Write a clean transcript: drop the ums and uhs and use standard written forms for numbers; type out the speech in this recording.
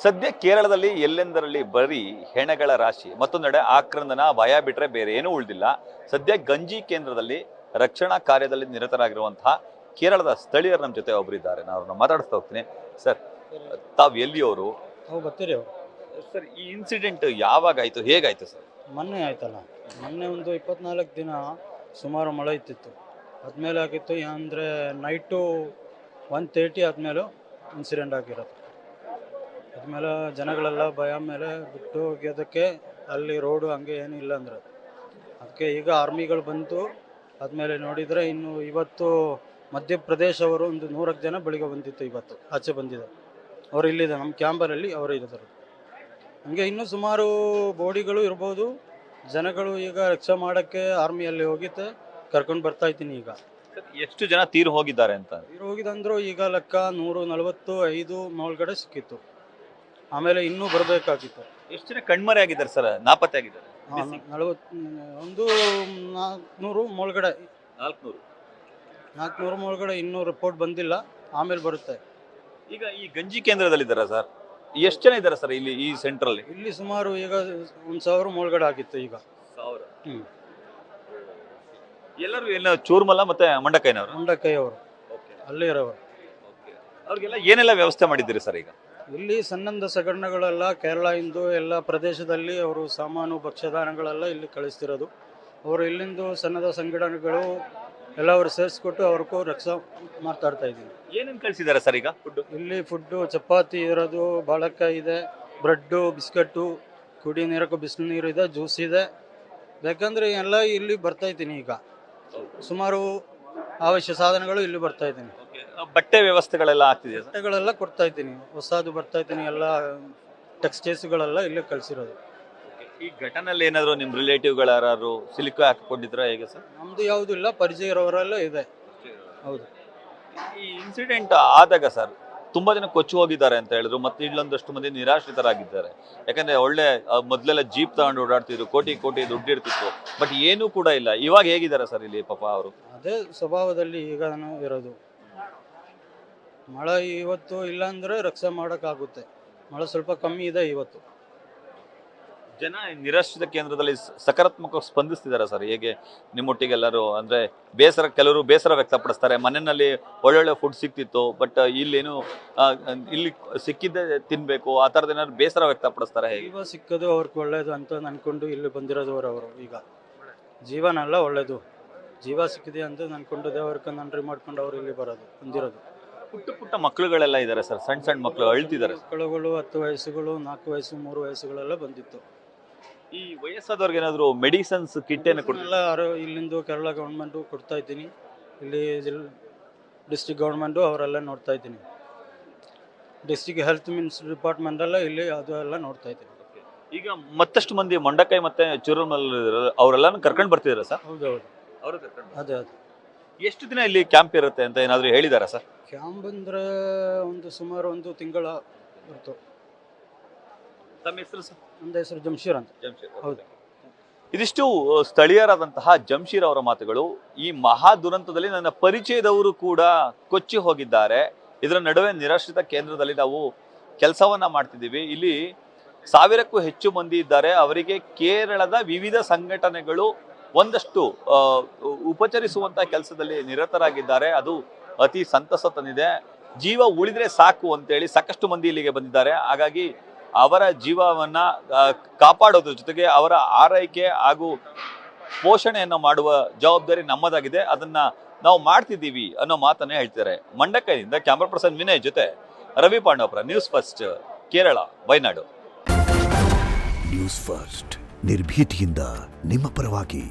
ಸದ್ಯ ಕೇರಳದಲ್ಲಿ ಎಲ್ಲೆಂದರಲ್ಲಿ ಬರೀ ಹೆಣಗಳ ರಾಶಿ, ಮತ್ತೊಂದೆಡೆ ಆಕ್ರಂದನ ಭಯ ಬಿಟ್ರೆ ಬೇರೆ ಏನೂ ಉಳಿದಿಲ್ಲ. ಸದ್ಯ ಗಂಜಿ ಕೇಂದ್ರದಲ್ಲಿ ರಕ್ಷಣಾ ಕಾರ್ಯದಲ್ಲಿ ನಿರತರಾಗಿರುವಂತಹ ಕೇರಳದ ಸ್ಥಳೀಯರು ನಮ್ಮ ಜೊತೆ ಒಬ್ಬರಿದ್ದಾರೆ. ನಾನು ಅವ್ರನ್ನ ಮಾತಾಡಿಸ್ತಾ ಹೋಗ್ತೀನಿ. ಸರ್, ತಾವು ಎಲ್ಲಿಯವರು? ನಾವು ಬರ್ತೀರಿ ಅವರು. ಸರ್, ಈ ಇನ್ಸಿಡೆಂಟ್ ಯಾವಾಗ ಆಯ್ತು, ಹೇಗಾಯ್ತು ಸರ್? ಮೊನ್ನೆ ಆಯ್ತಲ್ಲ, ಮೊನ್ನೆ ಒಂದು 24 ದಿನ ಸುಮಾರು ಮಳೆ ಇತ್ತಿತ್ತು. ಆದ್ಮೇಲೆ ಆಗಿತ್ತು ಅಂದರೆ ನೈಟು 1:30 ಆದಮೇಲೆ ಇನ್ಸಿಡೆಂಟ್ ಆಗಿರೋದು. ಆದ್ಮೇಲೆ ಜನಗಳೆಲ್ಲ ಭಯ ಮೇಲೆ ಬಿಟ್ಟು ಹೋಗೋದಕ್ಕೆ ಅಲ್ಲಿ ರೋಡು ಹಂಗೆ ಏನೂ ಇಲ್ಲ ಅಂದ್ರೆ ಅದಕ್ಕೆ ಈಗ ಆರ್ಮಿಗಳು ಬಂತು. ಆದಮೇಲೆ ನೋಡಿದರೆ ಇನ್ನು ಇವತ್ತು ಮಧ್ಯಪ್ರದೇಶ ಅವರು ಒಂದು 100 ಜನ ಬೆಳಿಗ್ಗೆ ಬಂದಿತ್ತು, ಇವತ್ತು ಆಚೆ ಬಂದಿದೆ. ಅವರು ಇಲ್ಲಿದೆ ನಮ್ಮ ಕ್ಯಾಂಪರಲ್ಲಿ ಅವರು ಇದ್ದಾರೆ. ಹಂಗೆ ಇನ್ನೂ ಸುಮಾರು ಬೋಡಿಗಳು ಇರ್ಬೋದು. ಜನಗಳು ಈಗ ರಕ್ಷಾ ಮಾಡೋಕ್ಕೆ ಆರ್ಮಿಯಲ್ಲಿ ಹೋಗಿತ್ತೆ ಕರ್ಕೊಂಡು ಬರ್ತಾ ಇದ್ದೀನಿ. ಈಗ ಎಷ್ಟು ಜನ ತೀರು ಹೋಗಿದ್ದಾರೆ ಅಂತ? ತೀರು ಹೋಗಿದಂದ್ರು ಈಗ ಲೆಕ್ಕ 145 ಒಳಗಡೆ ಸಿಕ್ಕಿತ್ತು. ಆಮೇಲೆ ಇನ್ನೂ ಬರಬೇಕಾಗಿತ್ತು. ಎಷ್ಟು ಜನ ಕಣ್ಮರೆ ಆಗಿದ್ದಾರೆ ಸರ್, ನಾಪತ್ತೆ ಆಗಿದ್ದಾರೆ? 400 ಒಳಗಡೆ 400 ಒಳಗಡೆ ಇನ್ನೂ ರಿಪೋರ್ಟ್ ಬಂದಿಲ್ಲ, ಆಮೇಲೆ ಬರುತ್ತೆ. ಈಗ ಈ ಗಂಜಿ ಕೇಂದ್ರದಲ್ಲಿದ್ದಾರೆ ಸರ್, ಎಷ್ಟು ಜನ ಇದ್ದಾರೆ ಸರ್ ಇಲ್ಲಿ ಈ ಸೆಂಟ್ರಲ್ಲಿ? ಇಲ್ಲಿ ಸುಮಾರು ಈಗ 1000 ಒಳಗಡೆ ಆಗಿತ್ತು. ಈಗ 1000. ಎಲ್ಲರೂ ಎಲ್ಲ ಚೂರ್ಮಲ ಮತ್ತೆ ಮಂಡಕೈನವರು? ಮಂಡಕೈ ಅವರು ಅಲ್ಲೇ ಇರೋರು. ಅವ್ರಿಗೆಲ್ಲ ಏನೆಲ್ಲ ವ್ಯವಸ್ಥೆ ಮಾಡಿದ್ದೀರಿ ಸರ್? ಈಗ ಇಲ್ಲಿ ಸನ್ನದ್ಧ ಸಂಘಟನೆಗಳೆಲ್ಲ ಕೇರಳ ಇಂದು ಎಲ್ಲ ಪ್ರದೇಶದಲ್ಲಿ ಅವರು ಸಾಮಾನು ಭಕ್ಷ್ಯಧಾನ್ಯಗಳೆಲ್ಲ ಇಲ್ಲಿ ಕಳಿಸ್ತಿರೋದು. ಅವರು ಇಲ್ಲಿಂದು ಸನ್ನದ್ಧ ಸಂಘಟನೆಗಳು ಎಲ್ಲ ಅವರು ಸೇರಿಸ್ಕೊಟ್ಟು ಅವ್ರಿಗೂ ರಕ್ಷಾ ಮಾತಾಡ್ತಾ ಇದ್ದೀವಿ. ಏನೇನು ಕಳಿಸಿದ್ದಾರೆ ಸರ್ ಈಗ? ಇಲ್ಲಿ ಫುಡ್ಡು ಚಪಾತಿ ಇರೋದು, ಬಾಳೆಕಾಯಿ ಇದೆ, ಬ್ರೆಡ್ಡು, ಬಿಸ್ಕಟ್ಟು, ಕುಡಿ ನೀರಕ್ಕೂ ಬಿಸಿಲು ನೀರು ಇದೆ, ಜ್ಯೂಸ್ ಇದೆ. ಬೇಕಂದ್ರೆ ಎಲ್ಲ ಇಲ್ಲಿ ಬರ್ತಾ ಇದ್ದೀನಿ. ಈಗ ಸುಮಾರು ಅವಶ್ಯ ಸಾಧನಗಳು ಇಲ್ಲಿ ಬರ್ತಾ ಇದ್ದೀನಿ. ಬಟ್ಟೆ ವ್ಯವಸ್ಥೆಗಳೆಲ್ಲ ಆಗ್ತಿದೆ? ಬಟ್ಟೆಗಳೆಲ್ಲ ಕೊಡ್ತಾ ಇದ್ದೀನಿ, ಹೊಸದು ಬರ್ತಾ ಇದ್ದೀನಿ. ಎಲ್ಲ ಟೆಕ್ಸ್ಟೈಲ್ಸ್ಗಳೆಲ್ಲ ಇಲ್ಲೇ ಕಳಿಸಿರೋದು. ಈ ಘಟನೆಯಲ್ಲಿ ಏನಾದ್ರು ನಿಮ್ಮ ರಿಲೇಟಿವ್ಗಳು ಯಾರು ಸಿಲುಕು ಹಾಕಿಕೊಂಡಿದ್ರ ಹೇಗೆ ಸರ್? ನಮ್ದು ಯಾವುದು ಇಲ್ಲ, ಪರಿಚಯ ಇರೋರೆಲ್ಲ ಇದೆ. ಹೌದು. ಈ ಇನ್ಸಿಡೆಂಟ್ ಆದಾಗ ಸರ್ ತುಂಬಾ ಜನ ಕೊಚ್ಚಿ ಹೋಗಿದ್ದಾರೆ ಅಂತ ಹೇಳಿದ್ರು, ಮತ್ತೆ ಇಲ್ಲೊಂದಷ್ಟು ಮಂದಿ ನಿರಾಶ್ರಿತರಾಗಿದ್ದಾರೆ. ಯಾಕಂದ್ರೆ ಒಳ್ಳೆ ಮೊದಲೆಲ್ಲ ಜೀಪ್ ತಗೊಂಡು ಓಡಾಡ್ತಿದ್ರು, ಕೋಟಿ ಕೋಟಿ ದುಡ್ಡು ಇರ್ತಿತ್ತು, ಬಟ್ ಏನೂ ಕೂಡ ಇಲ್ಲ. ಇವಾಗ ಹೇಗಿದ್ದಾರೆ ಸರ್ ಇಲ್ಲಿ ಪಾಪ ಅವರು? ಅದೇ ಸ್ವಭಾವದಲ್ಲಿ ಈಗ ಇರೋದು. ಮಳೆ ಇವತ್ತು ಇಲ್ಲ ಅಂದ್ರೆ ರಕ್ಷಣೆ ಮಾಡೋಕ್ಕಾಗುತ್ತೆ. ಮಳೆ ಸ್ವಲ್ಪ ಕಮ್ಮಿ ಇದೆ ಇವತ್ತು. ಜನ ನಿರಾಶ್ರಿತ ಕೇಂದ್ರದಲ್ಲಿ ಸಕಾರಾತ್ಮಕ ಸ್ಪಂದಿಸ್ತಿದ್ದಾರೆ ಸರ್. ಹೇಗೆ ನಿಮ್ಮೊಟ್ಟಿಗೆ ಎಲ್ಲರೂ ಅಂದ್ರೆ ಬೇಸರ, ಕೆಲವರು ಬೇಸರ ವ್ಯಕ್ತಪಡಿಸ್ತಾರೆ. ಮನೆಯಲ್ಲಿ ಒಳ್ಳೊಳ್ಳೆ ಫುಡ್ ಸಿಕ್ತಿತ್ತು, ಬಟ್ ಇಲ್ಲೇನು ಇಲ್ಲಿ ಸಿಕ್ಕಿದ್ದೆ ತಿನ್ಬೇಕು, ಆ ಥರದ ಏನಾದ್ರು ಬೇಸರ ವ್ಯಕ್ತಪಡಿಸ್ತಾರೆ? ಹೇಗೆ? ಜೀವ ಸಿಕ್ಕೋದು ಅವ್ರಿಗೆ ಒಳ್ಳೇದು ಅಂತ ಅನ್ಕೊಂಡು ಇಲ್ಲಿ ಬಂದಿರೋದವರು. ಅವರು ಈಗ ಜೀವನೆಲ್ಲ ಒಳ್ಳೇದು, ಜೀವ ಸಿಕ್ಕಿದೆ ಅಂತ ಅನ್ಕೊಂಡು ದೇವರಿಗೆ ನನ್ರಿ ಮಾಡ್ಕೊಂಡು ಅವ್ರು ಇಲ್ಲಿ ಬಂದಿರೋದು. ಪುಟ್ಟ ಪುಟ್ಟ ಮಕ್ಕಳುಗಳೆಲ್ಲ ಇದ್ದಾರೆ ಸರ್, ಸಣ್ಣ ಸಣ್ಣ ಮಕ್ಕಳು ಅಳ್ತಿದ್ದಾರೆ. ಮಕ್ಕಳುಗಳು 10 ವಯಸ್ಸುಗಳು, 4 ವಯಸ್ಸು, 3 ವಯಸ್ಸುಗಳೆಲ್ಲ ಬಂದಿತ್ತು. ಈ ವಯಸ್ಸಾದವ್ರಿಗೆ ಏನಾದ್ರು ಮೆಡಿಸಿನ್ಸ್ ಕಿಟ್ ಏನು ಎಲ್ಲ ಇಲ್ಲಿಂದು ಕೇರಳ ಗೌರ್ಮೆಂಟು ಕೊಡ್ತಾ ಇದ್ದೀನಿ. ಇಲ್ಲಿ ಡಿಸ್ಟ್ರಿಕ್ಟ್ ಗೌರ್ಮೆಂಟು ಅವರೆಲ್ಲ ನೋಡ್ತಾ ಇದ್ದೀನಿ. ಡಿಸ್ಟ್ರಿಕ್ಟ್ ಹೆಲ್ತ್ ಡಿಪಾರ್ಟ್ಮೆಂಟ್ ಎಲ್ಲ ಇಲ್ಲಿ ಅದು ಎಲ್ಲ ನೋಡ್ತಾ ಇದ್ದೀನಿ. ಈಗ ಮತ್ತಷ್ಟು ಮಂದಿ ಮಂಡಕಾಯಿ ಮತ್ತೆ ಚುರುಮಲ್ ಅವರೆಲ್ಲಾನು ಕರ್ಕೊಂಡು ಬರ್ತಿದಾರೆ ಸರ್? ಹೌದೌದು, ಅವರು ಕರ್ಕೊಂಡು. ಅದೇ. ಎಷ್ಟು ದಿನ ಇಲ್ಲಿ ಕ್ಯಾಂಪ್ ಇರುತ್ತೆ ಅಂತ ಏನಾದ್ರು ಹೇಳಿದಾರಾ ಸರ್? ಕ್ಯಾಂಪ್ ಅಂದ್ರೆ ಸುಮಾರು 1 ತಿಂಗಳ ಇರ್ತು. ತಮ್ಮ ಹೆಸರು ಸರ್? ನನ್ನ ಹೆಸರು ಜಮ್ಶೀರ್ ಅಂತ. ಹೌದು. ಇದಿಷ್ಟು ಸ್ಥಳೀಯರಾದಂತಹ ಜಮ್ಶೀರ್ ಅವರ ಮಾತುಗಳು. ಈ ಮಹಾ ದುರಂತದಲ್ಲಿ ನನ್ನ ಪರಿಚಯದವರು ಕೂಡ ಕೊಚ್ಚಿ ಹೋಗಿದ್ದಾರೆ. ಇದರ ನಡುವೆ ನಿರಾಶ್ರಿತ ಕೇಂದ್ರದಲ್ಲಿ ನಾವು ಕೆಲಸವನ್ನ ಮಾಡ್ತಿದ್ದೀವಿ. ಇಲ್ಲಿ 1000ಕ್ಕೂ ಹೆಚ್ಚು ಮಂದಿ ಇದ್ದಾರೆ. ಅವರಿಗೆ ಕೇರಳದ ವಿವಿಧ ಸಂಘಟನೆಗಳು ಒಂದಷ್ಟು ಉಪಚರಿಸುವಂತಹ ಕೆಲಸದಲ್ಲಿ ನಿರತರಾಗಿದ್ದಾರೆ. ಅದು ಅತಿ ಸಂತಸ ತಂದಿದೆ. ಜೀವ ಉಳಿದ್ರೆ ಸಾಕು ಅಂತೇಳಿ ಸಾಕಷ್ಟು ಮಂದಿ ಇಲ್ಲಿಗೆ ಬಂದಿದ್ದಾರೆ. ಹಾಗಾಗಿ ಅವರ ಜೀವವನ್ನ ಕಾಪಾಡೋದ್ರ ಜೊತೆಗೆ ಅವರ ಆರೈಕೆ ಹಾಗೂ ಪೋಷಣೆಯನ್ನು ಮಾಡುವ ಜವಾಬ್ದಾರಿ ನಮ್ಮದಾಗಿದೆ. ಅದನ್ನ ನಾವು ಮಾಡ್ತಿದ್ದೀವಿ ಅನ್ನೋ ಮಾತನ್ನೇ ಹೇಳ್ತಾರೆ. ಮಂಡಕೈನಿಂದ ಕ್ಯಾಮರಾ ಪರ್ಸನ್ ವಿನಯ್ ಜೊತೆ Ravi Pandavapura, news first Kerala, Wayanad. News first ನಿರ್ಭೀತಿಯಿಂದ ನಿಮ್ಮ ಪರವಾಗಿ.